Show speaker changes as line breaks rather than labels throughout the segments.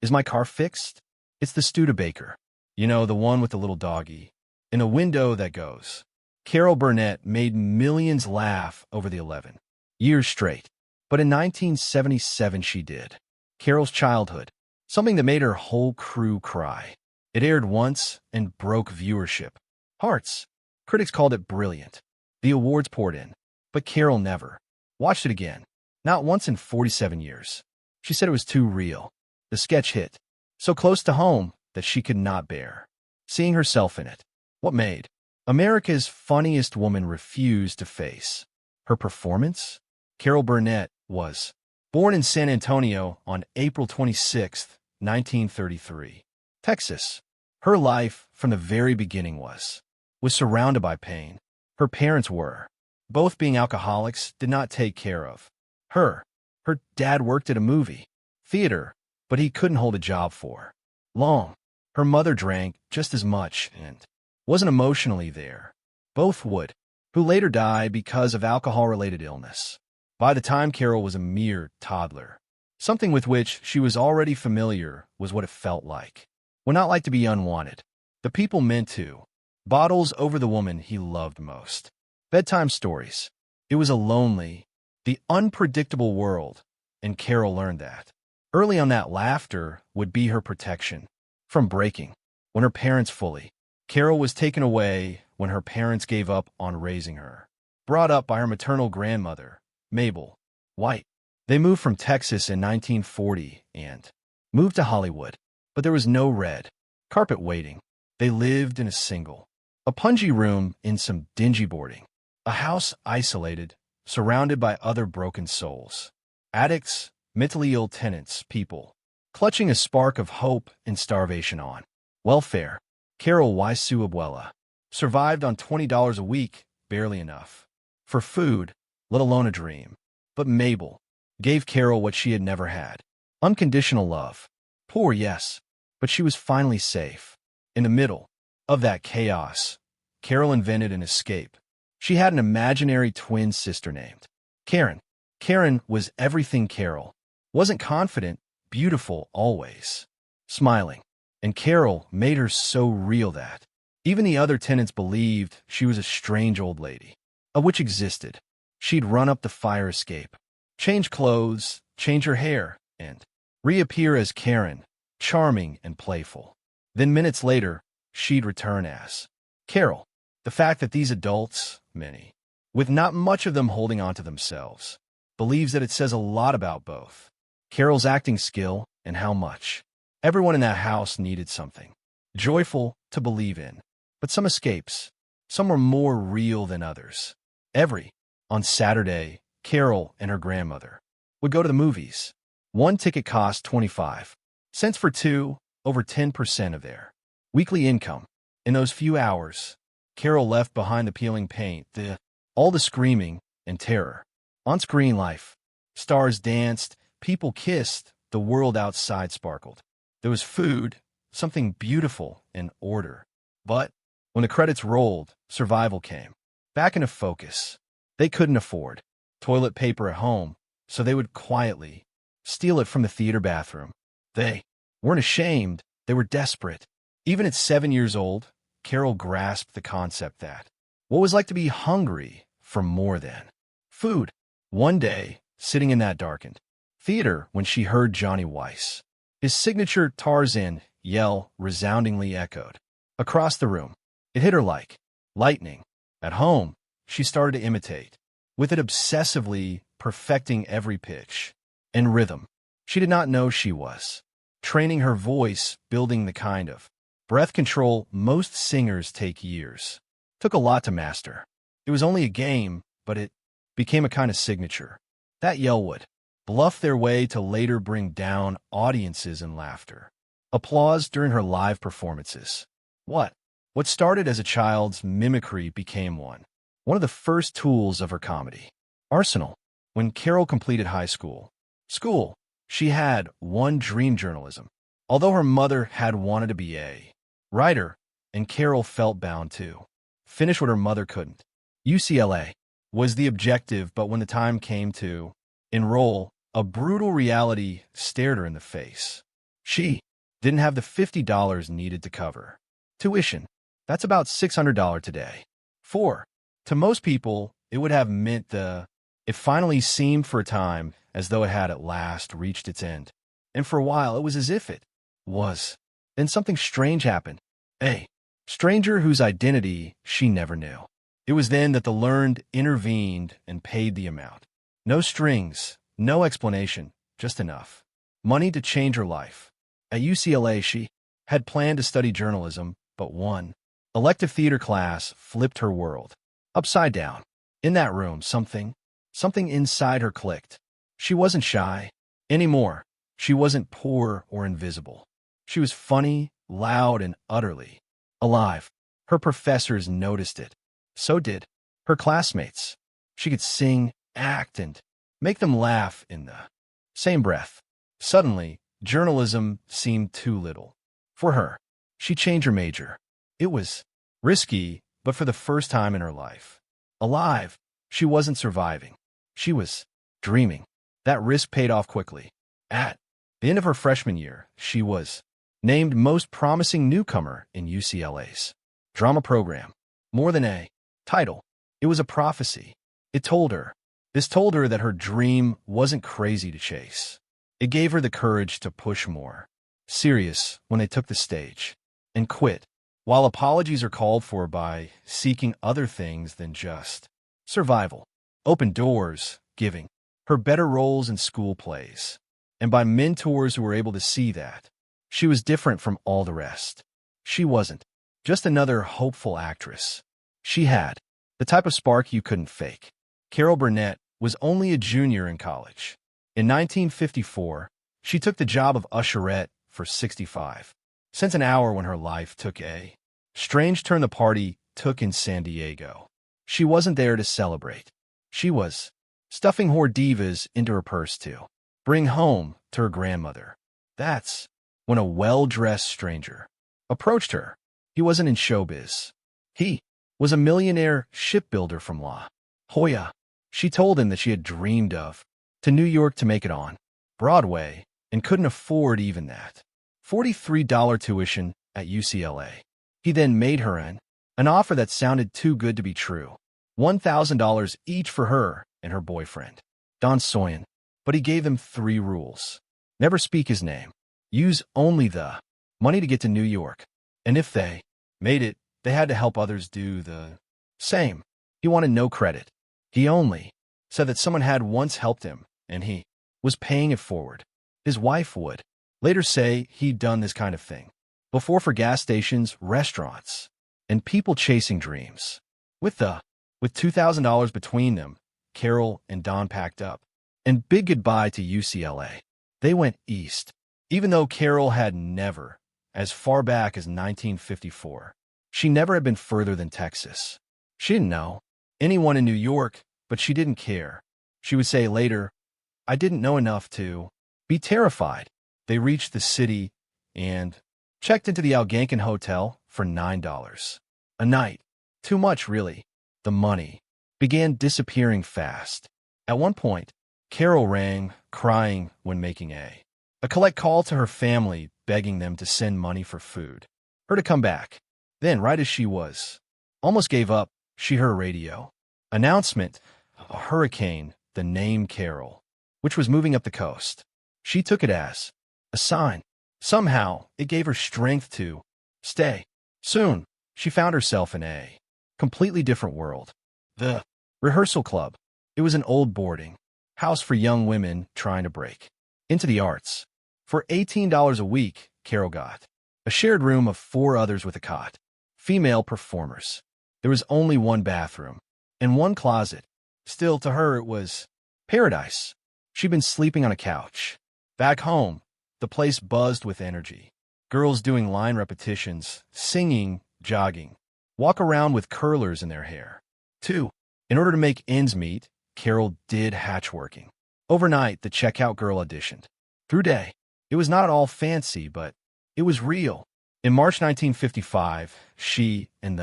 Is my car fixed? It's the Studebaker. You know, the one with the little doggy. In a window that goes. Carol Burnett made millions laugh over the 11 years straight. But in 1977 she did. Carol's Childhood. Something that made her whole crew cry. It aired once and broke viewership. Hearts. Critics called it brilliant. The awards poured in. But Carol never watched it again. Not once in 47 years. She said it was too real. The sketch hit so close to home that she could not bear seeing herself in it. What made America's Funniest Woman refuse to face her performance? Carol Burnett was born in San Antonio on April 26, 1933, Texas. Her life from the very beginning was surrounded by pain. Her parents were, both being alcoholics, did not take care of her. Her dad worked at a movie theater, but he couldn't hold a job for long. Her mother drank just as much and wasn't emotionally there. Both would, who later died because of alcohol-related illness. By the time Carol was a mere toddler, something with which she was already familiar was what it felt like. Would not like to be unwanted. The people meant to. Bottles over the woman he loved most. Bedtime stories. It was a lonely, the unpredictable world, and Carol learned that. Early on, that laughter would be her protection from breaking. When her parents fully, Carol was taken away when her parents gave up on raising her. Brought up by her maternal grandmother, Mabel White. They moved from Texas in 1940 and moved to Hollywood, but there was no red carpet waiting. They lived in a pungy room in some dingy boarding, a house isolated, surrounded by other broken souls, addicts, mentally ill tenants, people clutching a spark of hope and starvation on welfare. Carol Waisu survived on $20 a week, barely enough for food, let alone a dream. But Mabel gave Carol what she had never had. Unconditional love. Poor, yes, but she was finally safe. In the middle of that chaos, Carol invented an escape. She had an imaginary twin sister named Karen. Karen was everything Carol wasn't: confident, beautiful, always smiling. And Carol made her so real that even the other tenants believed she was a strange old lady, a witch existed. She'd run up the fire escape, change clothes, change her hair, and reappear as Karen, charming and playful. Then minutes later, she'd return as Carol. The fact that these adults, many, with not much of them holding on to themselves, believes that it says a lot about both Carol's acting skill and how much everyone in that house needed something joyful to believe in. But some escapes, some were more real than others. On Saturday, Carol and her grandmother would go to the movies. One ticket cost 25 cents for two, over 10% of their weekly income. In those few hours, Carol left behind the peeling paint, all the screaming and terror. On-screen life. Stars danced, people kissed, the world outside sparkled. There was food, something beautiful, and order. But when the credits rolled, survival came back into focus. They couldn't afford toilet paper at home, so they would quietly steal it from the theater bathroom. They weren't ashamed, they were desperate. Even at 7 years old, Carol grasped the concept that what it was like to be hungry for more than food. One day, sitting in that darkened theater when she heard Johnny Weiss, his signature Tarzan yell resoundingly echoed across the room. It hit her like lightning. At home, she started to imitate, with it obsessively perfecting every pitch and rhythm. She did not know she was training her voice, building the kind of breath control most singers take years. Took a lot to master. It was only a game, but it became a kind of signature. That yell would bluff their way to later bring down audiences in laughter. Applause during her live performances. What started as a child's mimicry became one of the first tools of her comedy arsenal. When Carol completed high school, she had one dream: journalism. Although her mother had wanted to be a writer, and Carol felt bound to finish what her mother couldn't. UCLA was the objective, but when the time came to enroll, a brutal reality stared her in the face. She didn't have the $50 needed to cover tuition. That's about $600 today. 4. To most people, it would have meant it finally seemed for a time as though it had at last reached its end. And for a while, it was as if it was. Then something strange happened. A stranger whose identity she never knew. It was then that the learned intervened and paid the amount. No strings, no explanation, just enough money to change her life. At UCLA, she had planned to study journalism, but one elective theater class flipped her world upside down. In that room, something inside her clicked. She wasn't shy anymore. She wasn't poor or invisible. She was funny, loud, and utterly alive. Her professors noticed it. So did her classmates. She could sing, act, and make them laugh in the same breath. Suddenly, journalism seemed too little for her. She changed her major. It was risky, but for the first time in her life, alive. She wasn't surviving. She was dreaming. That risk paid off quickly. At the end of her freshman year, she was named most promising newcomer in UCLA's drama program. More than a title, it was a prophecy. This told her that her dream wasn't crazy to chase. It gave her the courage to push more. Serious when they took the stage and quit. While apologies are called for by seeking other things than just survival, open doors, giving her better roles in school plays, and by mentors who were able to see that she was different from all the rest. She wasn't just another hopeful actress. She had the type of spark you couldn't fake. Carol Burnett was only a junior in college. In 1954, she took the job of usherette for 65 cents an hour when her life took a strange turn the party took in San Diego. She wasn't there to celebrate. She was stuffing hors d'oeuvres into her purse to bring home to her grandmother. That's when a well-dressed stranger approached her. He wasn't in showbiz. He was a millionaire shipbuilder from La Jolla. She told him that she had dreamed of to New York to make it on Broadway and couldn't afford even that $43 tuition at UCLA. He then made her an offer that sounded too good to be true. $1,000 each for her and her boyfriend, Don Soyan. But he gave them 3 rules. Never speak his name. Use only the money to get to New York. And if they made it, they had to help others do the same. He wanted no credit. He only said that someone had once helped him, and he was paying it forward. His wife would later say he'd done this kind of thing before for gas stations, restaurants, and people chasing dreams. With $2,000 between them, Carol and Don packed up and bid goodbye to UCLA. They went east. Even though Carol had never, as far back as 1954, she never had been further than Texas. She didn't know anyone in New York, but she didn't care. She would say later, "I didn't know enough to be terrified." They reached the city and checked into the Algonquin Hotel for $9 a night. Too much, really. The money began disappearing fast. At one point, Carol rang, crying when making a collect call to her family, begging them to send money for food, her to come back. Then, right as she was almost gave up, she heard a radio announcement, a hurricane, the name Carol, which was moving up the coast. She took it as a sign. Somehow, it gave her strength to stay. Soon, she found herself in a completely different world. The rehearsal club. It was an old boarding house for young women trying to break into the arts. For $18 a week, Carol got a shared room of 4 others with a cot. Female performers. There was only one bathroom and one closet. Still, to her, it was paradise. She'd been sleeping on a couch. Back home, the place buzzed with energy. Girls doing line repetitions, singing, jogging, walk around with curlers in their hair. 2. In order to make ends meet, Carol did hatchworking. Overnight, the checkout girl auditioned. Through day, it was not all fancy, but it was real. In March 1955, she and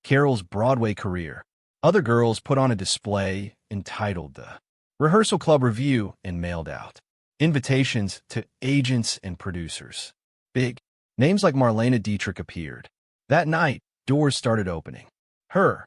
Carol's Broadway career. Other girls put on a display entitled the Rehearsal Club Review and mailed out Invitations to agents and producers. Big names like Marlena Dietrich appeared. That night, doors started opening. Her